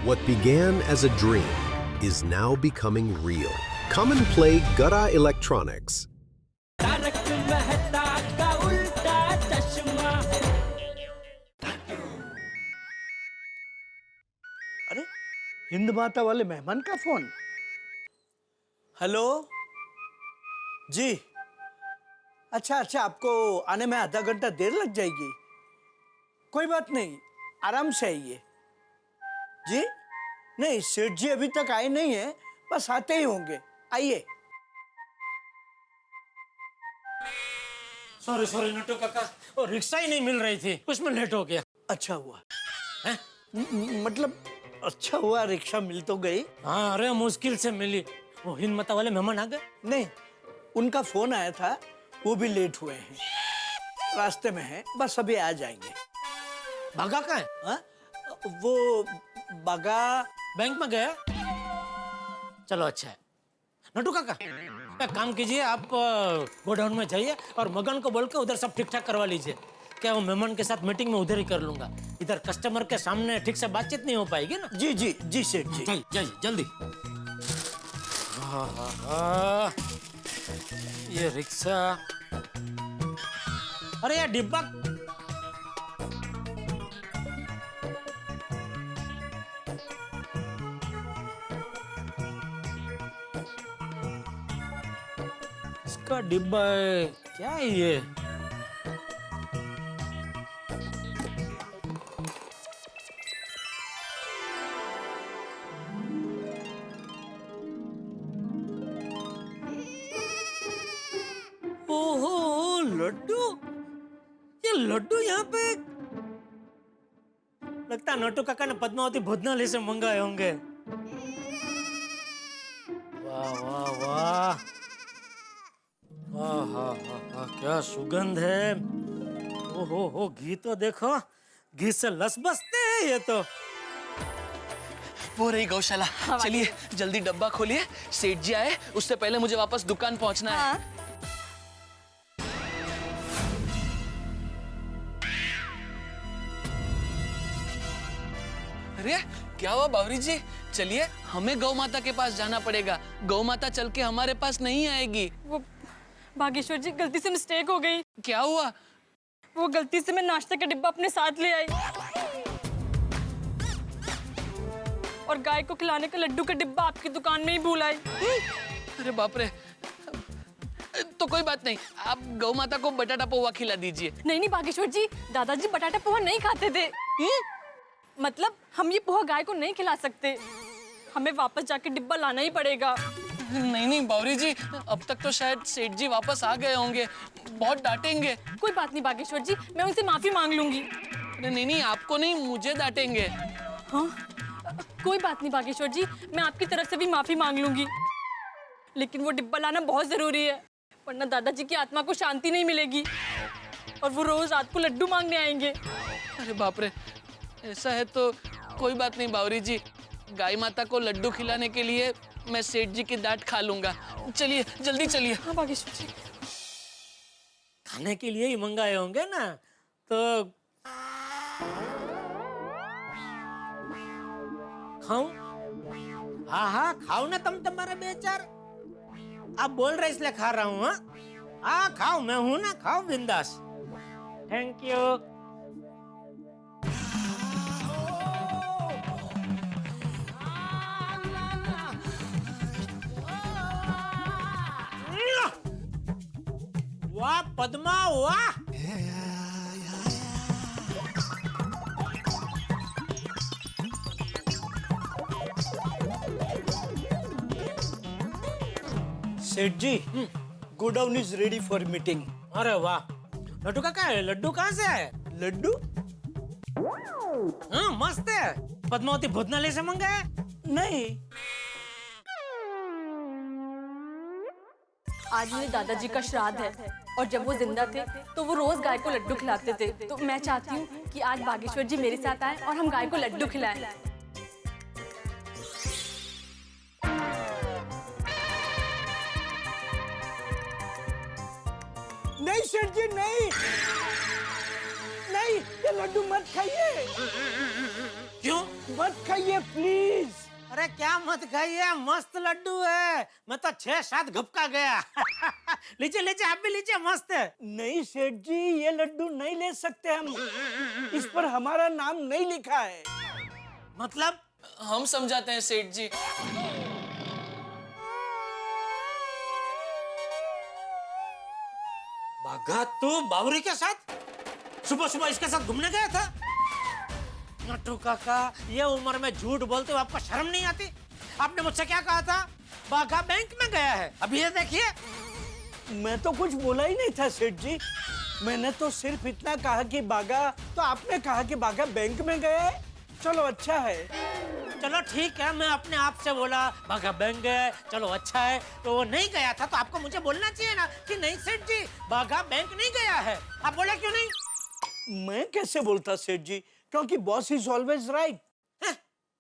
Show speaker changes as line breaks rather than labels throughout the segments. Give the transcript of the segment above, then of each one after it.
What began as a dream is now becoming real. Come and play Gada Electronics.
अरे हिंद माता वाले मेहमान का फोन। हेलो जी। अच्छा अच्छा, आपको आने में आधा घंटा देर लग जाएगी। कोई बात नहीं, आराम से आइए। जी नहीं, सेठ जी अभी तक आए नहीं है, बस आते ही होंगे। आइए।
सॉरी सॉरी नटू काका, वो रिक्शा ही नहीं मिल रही थी, उसमें लेट हो गया।
अच्छा हुआ
हैं?
मतलब अच्छा हुआ रिक्शा मिल तो गई।
हाँ, अरे मुश्किल से मिली। वो हिंद माता वाले मेहमान आ गए?
नहीं, उनका फोन आया था, वो भी लेट हुए हैं, रास्ते में हैं, बस अभी आ जाएंगे।
भागा कहाँ है?
हाँ? वो बागा
बैंक में गए? चलो अच्छा है। नटू काका एक काम कीजिए, आप गोडाउन में जाइए और मगन को बोल के उधर सब ठीक ठाक करवा लीजिए। क्या वो मेहमान के साथ मीटिंग में उधर ही कर लूंगा, इधर कस्टमर के सामने ठीक से बातचीत नहीं हो पाएगी ना।
जी जी जी सेठ जी।
जाइए जाइए जल्दी। ये रिक्शा, अरे ये डिब्बा, इसका डिब्बा है क्या है ये? ओहो लड्डू, ये लड्डू यहाँ पे लगता है नटू काका ने पद्मावती भोजनालय से मंगाए होंगे। वाह वाह वाह, हाँ, क्या सुगंध है। ओहो घी तो देखो, घी से लस बसते हैं ये तो।
वो रही गौशाला। चलिए जल्दी डब्बा खोलिए, सेठ जी आए उससे पहले मुझे वापस दुकान पहुंचना है। अरे क्या हुआ बावरी जी? चलिए हमें गौ माता के पास जाना पड़ेगा, गौ माता चल के हमारे पास नहीं आएगी।
वो भागेश्वर जी, गलती से मिस्टेक हो गई।
क्या हुआ?
वो गलती से मैं नाश्ते का डिब्बा अपने साथ ले आई और गाय को खिलाने का लड्डू का डिब्बा आपकी दुकान में ही भूल आई।
अरे बाप रे, तो कोई बात नहीं, आप गौ माता को बटाटा पोहा खिला दीजिए।
नहीं भागेश्वर जी, दादाजी बटाटा पोहा नहीं खाते थे। मतलब हम ये पोहा गाय को नहीं खिला सकते, हमें वापस जाके डिब्बा लाना ही पड़ेगा।
नहीं बावरी जी, अब तक तो शायद सेठ जी वापस आ गए होंगे, बहुत डांटेंगे।
कोई बात नहीं भागेश्वर जी, मैं उनसे माफी मांग लूंगी।
नहीं आपको नहीं, मुझे डांटेंगे।
हाँ कोई बात नहीं भागेश्वर जी, मैं आपकी तरफ से भी माफी मांग लूंगी, लेकिन वो डिब्बा लाना बहुत जरूरी है, वरना दादाजी की आत्मा को शांति नहीं मिलेगी और वो रोज रात को लड्डू मांगने आएंगे।
अरे बाप रे, ऐसा है तो कोई बात नहीं बावरी जी, गाय माता को लड्डू खिलाने के लिए मैं सेठ जी की डांट खा लूंगा। चलिए जल्दी चलिए।
हाँ भागेश्वर जी।
खाने के लिए ही मंगाए होंगे ना, तो खाऊं? हाँ खाओ ना तुम, तुम्हारे बेचार। आप बोल रहे इसलिए खा रहा हूँ। हाँ खाओ, मैं हूं ना, खाओ बिंदास। Thank you. वाह पद्मा वाह।
सेठ जी, godown is ready for meeting.
अरे वाह, लड्डू काका लड्डू कहाँ से है?
लड्डू?
हाँ मस्त है, पद्मावती भोजनालय से मंगाया?
नहीं,
आज मेरे दादाजी का श्राद्ध है और जब वो जिंदा थे तो वो रोज गाय को लड्डू खिलाते थे, तो मैं चाहती हूँ कि आज बागेश्वर जी मेरे साथ आए और हम गाय को लड्डू खिलाएं।
नहीं सेठ जी, नहीं नहीं, ये लड्डू मत खाइए।
क्यों?
मत खाइए प्लीज।
अरे क्या मत खाइए, मस्त लड्डू है। मैं तो 6-7 घपका गया। लीजिए लीजिए, आप भी लीजिए, मस्त है।
नहीं सेठ जी, ये लड्डू नहीं ले सकते हम, इस पर हमारा नाम नहीं लिखा है।
मतलब?
हम समझाते हैं सेठ जी।
बाघा, तू बावरी के साथ सुबह सुबह इसके साथ घूमने गया था? नट्टू काका, ये उम्र में झूठ बोलते हो आपको शर्म नहीं आती? आपने मुझसे क्या कहा था? बाघा बैंक में गया है। अभी ये देखिए।
मैं तो कुछ बोला ही नहीं था सेठ जी, मैंने तो सिर्फ इतना कहा कि बाघा, तो आपने कहा कि बाघा बैंक में गया है। चलो अच्छा है।
चलो ठीक है, मैं अपने आप से बोला बाघा बैंक गया है, चलो अच्छा है। तो वो नहीं गया था तो आपको मुझे बोलना चाहिए ना कि नहीं सेठ जी, बाघा बैंक नहीं गया है। आप बोले क्यों नहीं?
मैं कैसे बोलता सेठ जी, क्योंकि बॉस इज ऑलवेज राइट।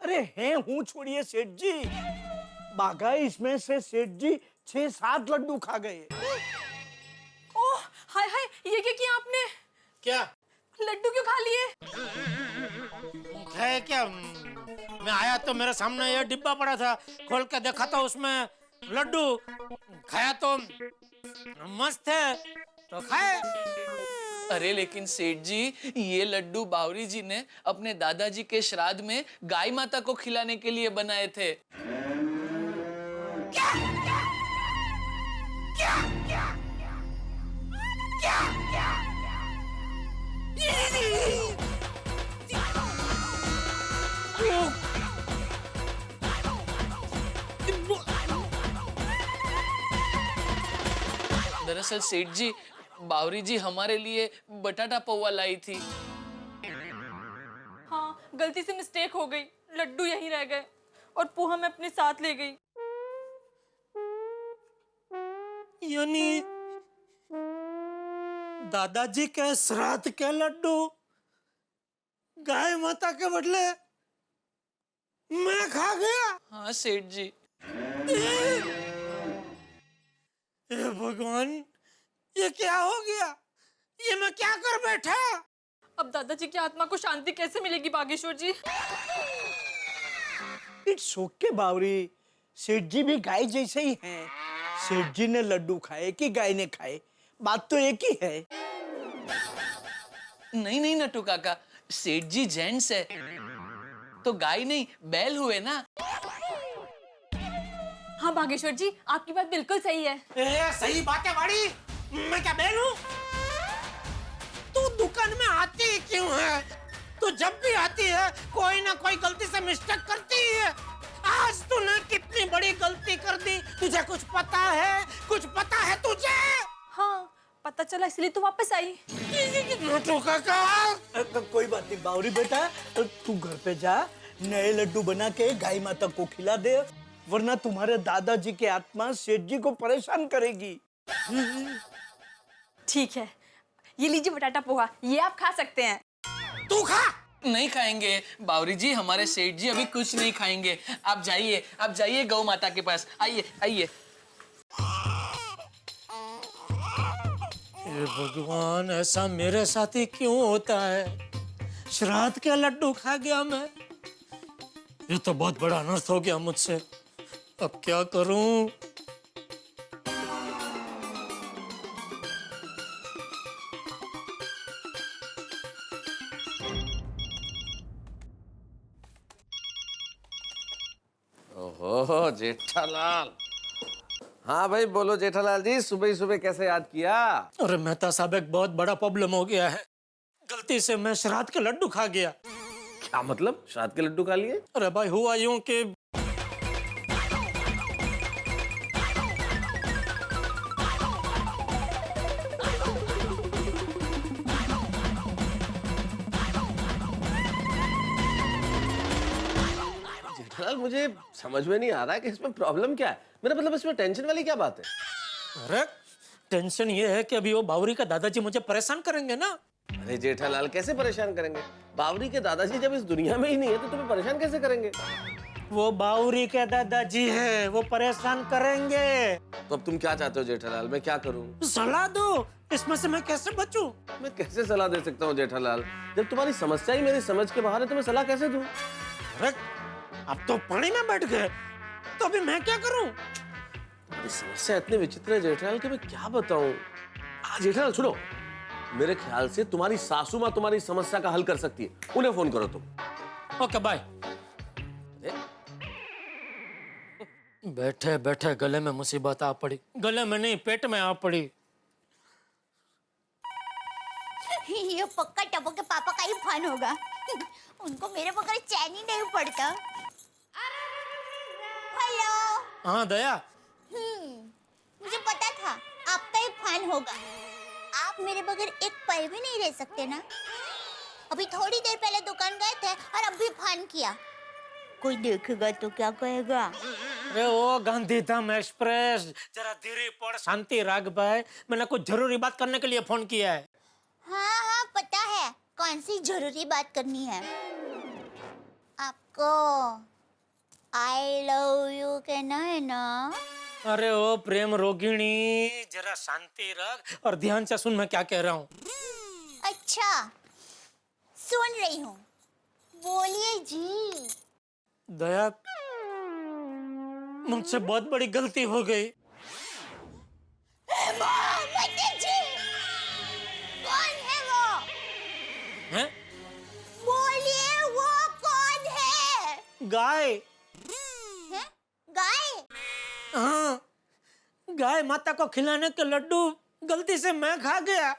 अरे हैं हूँ, छोड़िए सेठ जी। बाघा इसमें से सेठ जी 6-7 लड्डू खा गए।
ओह हाय हाय, ये क्या किया आपने?
क्या
लड्डू क्यों खा लिए?
है क्या? मैं आया तो मेरे सामने ये डिब्बा पड़ा था, खोल के देखा तो उसमें लड्डू। खाया तो मस्त है तो खाए।
अरे लेकिन सेठ जी, ये लड्डू बावरी जी ने अपने दादाजी के श्राद्ध में गाय माता को खिलाने के लिए बनाए थे। दरअसल सेठ जी, बावरी जी हमारे लिए बटाटा पौवा लाई थी।
हाँ, गलती से मिस्टेक हो गई, लड्डू यहीं रह गए और पोहा मैं अपने साथ ले गई।
यानी दादाजी के श्राद्ध के लड्डू गाय माता के बदले मैं खा गया।
हाँ सेठ जी।
हे भगवान, ये क्या हो गया? ये मैं क्या कर बैठा?
अब दादाजी की आत्मा को शांति कैसे मिलेगी बागेश्वर जी?
इट्स ओके बावरी, सेठ जी भी गाय जैसे ही हैं। सेठ जी ने लड्डू खाए कि गाय ने खाए, बात तो एक ही है।
नहीं नहीं नट्टू काका, सेठ जी जेंट्स है तो गाय नहीं बैल हुए ना।
हाँ बागेश्वर जी, आपकी बात बिल्कुल सही है।
सही बात है वाड़ी, मैं क्या बैल हूँ? तू दुकान में आती क्यों है? तू जब भी आती है कोई ना कोई गलती से मिस्टेक करती है। आज तूने कितनी बड़ी गलती कर दी, तुझे कुछ पता है? कुछ पता है तुझे?
हाँ पता चला, इसलिए तो वापस आई।
नट्टू काका,
कोई बात नहीं बावरी बेटा, तू घर पे जा, नए लड्डू बना के गाय माता को खिला दे, वरना तुम्हारे दादाजी की आत्मा सेठ जी को परेशान करेगी।
ठीक है, ये लीजिए बटाटा पोहा, ये आप खा सकते हैं।
तू खा।
नहीं खाएंगे बावरी जी, हमारे सेठ जी अभी कुछ नहीं खाएंगे। आप जाइए गौ माता के पास। आइए आइए।
हे भगवान, ऐसा मेरे साथ ही क्यों होता है? श्राद्ध के लड्डू खा गया मैं। ये तो बहुत बड़ा अनर्थ हो गया मुझसे। अब क्या करूं?
ओहो जेठालाल। हाँ भाई बोलो जेठालाल जी, सुबह ही सुबह कैसे याद किया?
अरे मेहता साहब, एक बहुत बड़ा प्रॉब्लम हो गया है। गलती से मैं श्राद्ध के लड्डू खा गया।
क्या मतलब, श्राद्ध के लड्डू खा लिए?
अरे भाई, हुआ यूं कि
जेठालाल मुझे समझ में नहीं आ रहा है कि इसमें प्रॉब्लम क्या है। मेरा मतलब इसमें टेंशन वाली क्या बात है?
अरे टेंशन ये है कि अभी वो बावरी का दादाजी मुझे परेशान करेंगे ना।
अरे जेठालाल कैसे परेशान करेंगे? बावरी के दादाजी जब इस दुनिया में ही नहीं है तो तुम्हें परेशान कैसे करेंगे?
वो बावरी के दादाजी है, वो परेशान करेंगे।
तो अब तुम क्या चाहते हो जेठालाल, मैं क्या करूं?
सलाह दो, इसमें से मैं कैसे बचूं?
मैं कैसे सलाह दे सकता हूँ जेठालाल? जब तुम्हारी समस्या ही मेरी समझ के बाहर है तो मैं सलाह कैसे दूं?
अरे अब तो पानी में बैठ गए, तो अभी मैं क्या करूं?
अरे समस्या इतनी विचित्र है जेठालाल कि मैं क्या बताऊं। जेठालाल सुनो, मेरे ख्याल से तुम्हारी सासू माँ तुम्हारी समस्या का हल कर सकती है, उन्हें फोन करो तुम।
Okay bye. बैठे बैठे गले में मुसीबत आ पड़ी, गले में नहीं पेट में आ पड़ी।
ये पक्का टप्पू के पापा का ही फन होगा। उनको मेरे बगैर चैन ही नहीं पड़ता। हेलो।
हाँ दया।
मुझे पता था आपका ही फन होगा। आप मेरे बगैर एक पल भी नहीं रह सकते ना। अभी थोड़ी देर पहले दुकान गए थे और अब भी फन किया। कोई देखेगा तो क्या कहेगा?
अरे ओ गांधीधाम एक्सप्रेस, जरा धीरे पड़, शांति राग भाई, मैंने कुछ जरूरी बात करने के लिए फोन किया है।
हाँ हाँ पता है कौन सी जरूरी बात करनी है। आपको आई लव यू कहना है ना?
अरे ओ प्रेम रोगिणी, जरा शांति रख और ध्यान से सुन मैं क्या कह रहा हूँ।
अच्छा सुन रही हूँ, बोलिए जी।
दया, मुझसे बहुत बड़ी गलती हो गई।
जी कौन है वो?
हैं?
बोलिए वो कौन है?
गाय।
हैं? गाय?
हाँ, गाय माता को खिलाने के लड्डू गलती से मैं खा गया।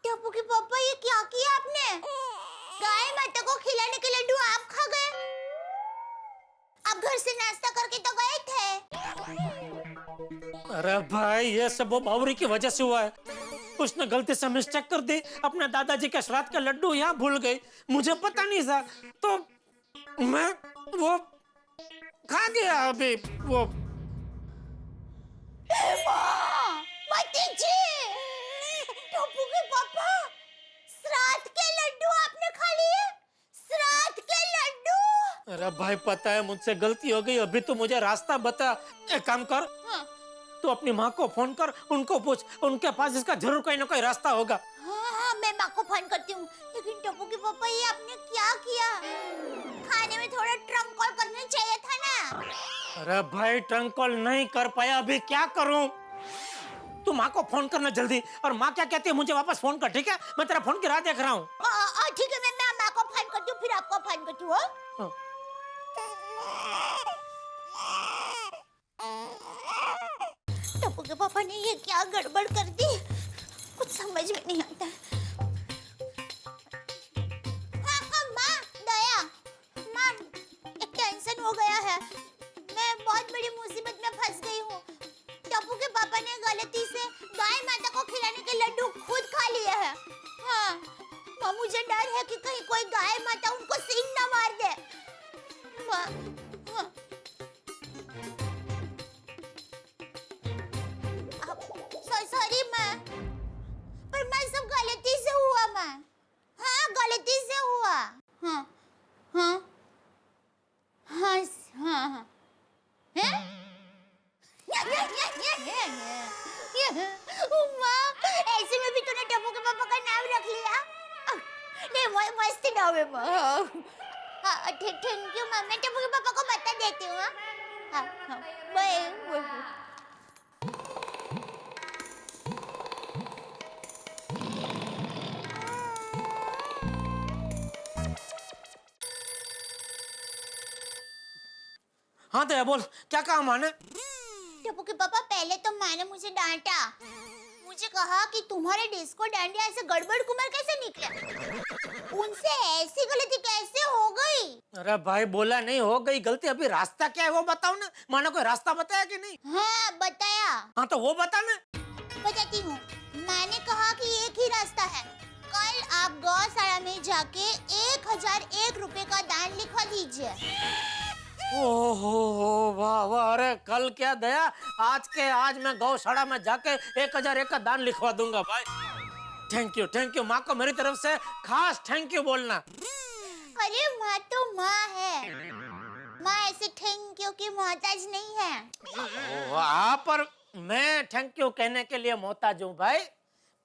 टप्पू के पापा ये क्या किया आपने? गाय माता को खिलाने के लड्डू आप खा गए? आप घर से नाश्ता करके तो गए थे।
अरे भाई ये सब वो बावरी की वजह से हुआ है। उसने गलती से मिस्टेक कर दी, अपने दादाजी के श्राद्ध के लड्डू यहाँ भूल गई, मुझे पता नहीं था, तो मैं वो खा गया। अभी वो
मती जी, टप्पू के पापा श्राद्ध के लड्डू आपने खा लिए? श्राद्ध के लड्डू?
अरे भाई पता है मुझसे गलती हो गई, अभी तो मुझे रास्ता बता। एक काम कर,
हाँ।
तू अपनी माँ को फोन कर, उनको पूछ, उनके पास इसका जरूर कोई ना कोई रास्ता होगा।
हाँ हाँ मैं माँ को फोन करती हूँ। लेकिन टप्पू के पापा ये आपने क्या किया? खाने में थोड़ा ट्रंक कॉल करना चाहिए था ना।
अरे भाई ट्रंक कॉल नहीं कर पाया, अभी क्या करूं? तू माँ को फोन करना जल्दी, और माँ क्या कहती है मुझे वापस फोन कर, ठीक है? मैं तेरा फोन की राह देख रहा हूँ।
ठीक है मैं माँ को फोन करती हूँ फिर आपको फोन करती हूँ।
हाँ।
टप्पू के पापा ने ये क्या गड़बड़ कर दी, कुछ समझ में नहीं आता। माँ, दया, माँ, एक टेंशन हो गया है। मैं बहुत बड़ी मुसीबत में फंस गई हूँ। टप्पू के पापा ने गलती से गाय माता को खिलाने के लड्डू खुद खा लिए हैं। हाँ, माँ मुझे डर है कि कहीं कोई गाय माता उनको सींग न मार दे। माँ, हाँ। सॉरी माँ, पर मैं सब गलती से हुआ माँ। हाँ गलती से हुआ। हाँ हाँ हाँ हाँ हाँ हैं? माँ ऐसे में भी तूने टप्पू के पापा का नाम रख लिया? नहीं मस्त नाम है माँ। हाँ थैंक यू माँ, मैं टप्पू के पापा को बता देती हूँ। हाँ हाँ बाय।
हाँ दया बोल, क्या कहा माँ ने?
टप्पू के पापा पहले तो माँ ने मुझे डांटा। मुझे कहा कि तुम्हारे डिस्को डांडिया ऐसे गड़बड़ कुमार कैसे निकले? उनसे ऐसी गलती कैसे हो गई?
अरे भाई बोला नहीं हो गई गलती, अभी रास्ता क्या है वो बताओ ना। माँ ने कोई रास्ता बताया कि नहीं?
हाँ बताया।
हाँ तो वो बता ना।
बताती हूँ। माँ ने कहा कि एक ही रास्ता है। कल आप गौशाला में जाके 1001 रुपए का दान लिखवा दीजिए।
ओहो वाह वाह, अरे कल क्या दया, आज के आज मैं गौशाला में जाके 1001 का दान लिखवा दूंगा भाई। थैंक यू माँ को मेरी तरफ से खास थैंक यू बोलना।
अरे माँ तो माँ है, माँ ऐसे थैंक यू की मोहताज नहीं है।
वाह, पर मैं थैंक यू कहने के लिए मोहताज हूँ भाई।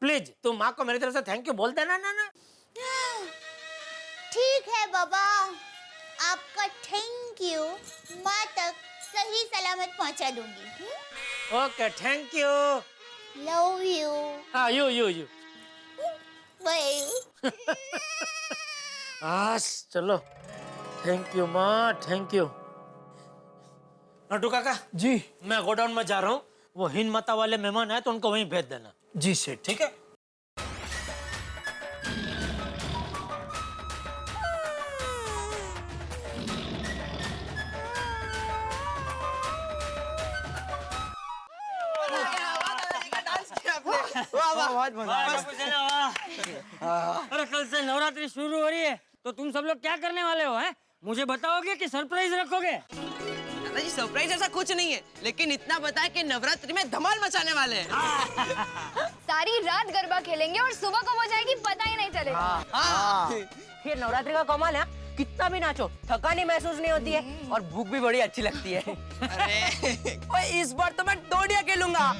प्लीज तू माँ को मेरी तरफ से थैंक यू बोल देना ना।
ठीक है बाबा, आपका थैंक यू माँ तक सही सलामत पहुंचा दूंगी।
Okay, thank you.
Love you.
हाँ, यू।
बाय।
आस, चलो। थैंक यू माँ, थैंक यू। नटू काका
जी
मैं गोडाउन में जा रहा हूँ, वो हिंद माता वाले मेहमान आए तो उनको वहीं भेज देना।
जी सेठ।
ठीक है।
अरे कल से नवरात्रि शुरू हो रही है तो तुम सब लोग क्या करने वाले हो हैं? मुझे बताओगे कि सरप्राइज रखोगे?
दादाजी सरप्राइज ऐसा कुछ नहीं है, लेकिन इतना बताया कि नवरात्रि में धमाल मचाने वाले हैं।
सारी रात गरबा खेलेंगे और सुबह कब हो जाएगी पता ही नहीं चलेगा।
ये नवरात्रि का कमाल है, कितना भी नाचो थकान ही महसूस नहीं होती है और भूख भी बड़ी अच्छी लगती है।
अरे इस बार तो मैं डोडिया खेलूंगा।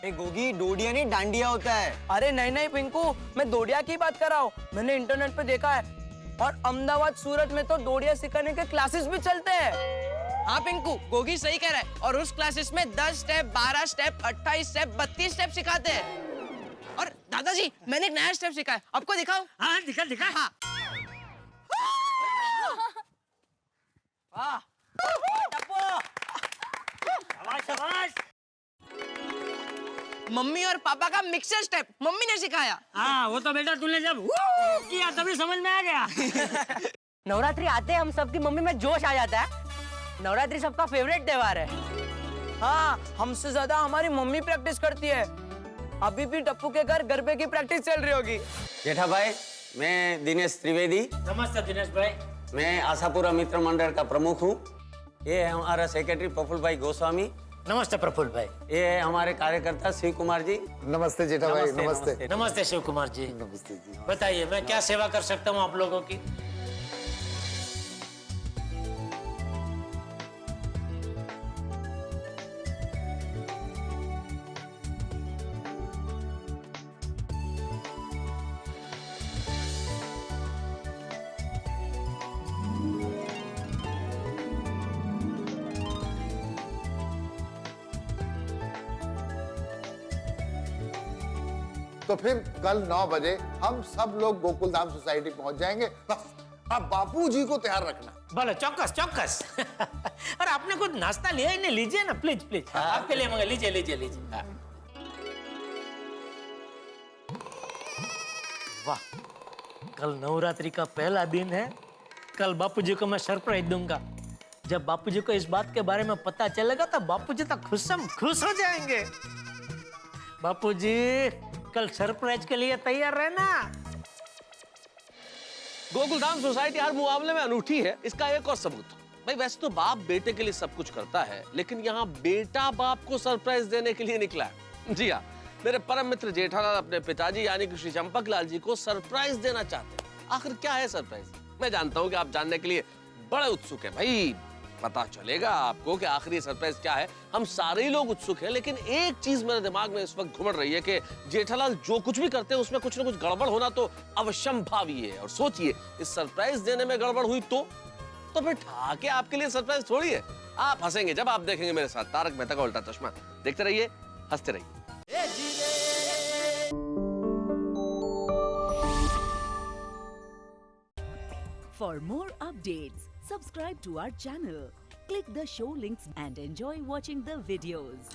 गोगी, डोडिया नहीं डांडिया होता है।
अरे नहीं पिंकू, मैं डोडिया की बात कर रहा हूँ। मैंने इंटरनेट पे देखा है और अहमदाबाद सूरत में तो डोडिया सिखाने के क्लासेस भी चलते हैं। हाँ पिंकू, गोगी सही कह रहा है। और उस क्लासेस में 10 स्टेप, 12 स्टेप, 28 स्टेप, 32 स्टेप सिखाते हैं। और दादाजी मैंने एक नया स्टेप सीखा है, आपको दिखाओ।
हाँ दिखा।
हाँ।
शाबाश।
मम्मी और पापा का मिक्सर स्टेप मम्मी ने सिखाया।
हाँ वो तो बेटा तूने जब किया तभी समझ में आ गया। नवरात्रि आते हम सबकी मम्मी में जोश आ जाता है। नवरात्रि सबका फेवरेट त्योहार है।
हाँ, हमसे ज्यादा हमारी मम्मी प्रैक्टिस करती है। अभी भी टप्पू के घर गरबे की प्रैक्टिस चल रही होगी।
जेठा भाई, मैं दिनेश त्रिवेदी।
नमस्ते दिनेश भाई।
मैं आशापुरा मित्र मंडल का प्रमुख हूँ। ये है हमारा सेक्रेटरी प्रफुल्ल भाई गोस्वामी।
नमस्ते प्रफुल्ल भाई।
ये है हमारे कार्यकर्ता शिव कुमार जी।
नमस्ते जेठा भाई। नमस्ते।
नमस्ते शिव कुमार जी।
नमस्ते जी।
बताइए मैं क्या सेवा कर सकता हूँ आप लोगों की?
तो फिर कल 9 बजे हम सब लोग गोकुल धाम सोसाइटी पहुंच जाएंगे। बस अब बापूजी को तैयार रखना।
बोलो, चौकस। और आपने कुछ नाश्ता लिया ही नहीं, लीजिए ना प्लीज। आपके लिए मगर लीजिए। हाँ। वाह, कल नवरात्रि का पहला दिन है। कल बापूजी को मैं सरप्राइज दूंगा। जब बापूजी को इस बात के बारे में पता चलेगा तो बापूजी तो खुश हो जाएंगे। बापूजी कल सरप्राइज के लिए तैयार रहना।
गोकुलधाम सोसाइटी हर मुकाबले में अनूठी है, इसका एक और सबूत। भाई वैसे तो बाप बेटे के लिए सब कुछ करता है, लेकिन यहाँ बेटा बाप को सरप्राइज देने के लिए निकला है। जी हाँ, मेरे परम मित्र जेठालाल अपने पिताजी यानी कि श्री चंपकलाल जी को सरप्राइज देना चाहते हैं। आखिर क्या है सरप्राइज? मैं जानता हूँ कि आप जानने के लिए बड़े उत्सुक हैं। भाई पता चलेगा आपको कि आखिर ये सरप्राइज क्या है। हम सारे ही लोग उत्सुक हैं, लेकिन एक चीज मेरे दिमाग में इस वक्त घुमड़ रही है कि जेठालाल जो कुछ भी करते हैं उसमें कुछ ना कुछ गड़बड़ होना तो अवश्यंभावी है। और सोचिए, इस सरप्राइज देने में गड़बड़ हुई तो फिर ठाके आपके लिए सरप्राइज थोड़ी है। आप हंसेंगे जब आप देखेंगे मेरे साथ तारक मेहता का उल्टा चश्मा। देखते रहिए, हंसते रहिए।
For more updates, subscribe to our channel, click the show links and enjoy watching the videos.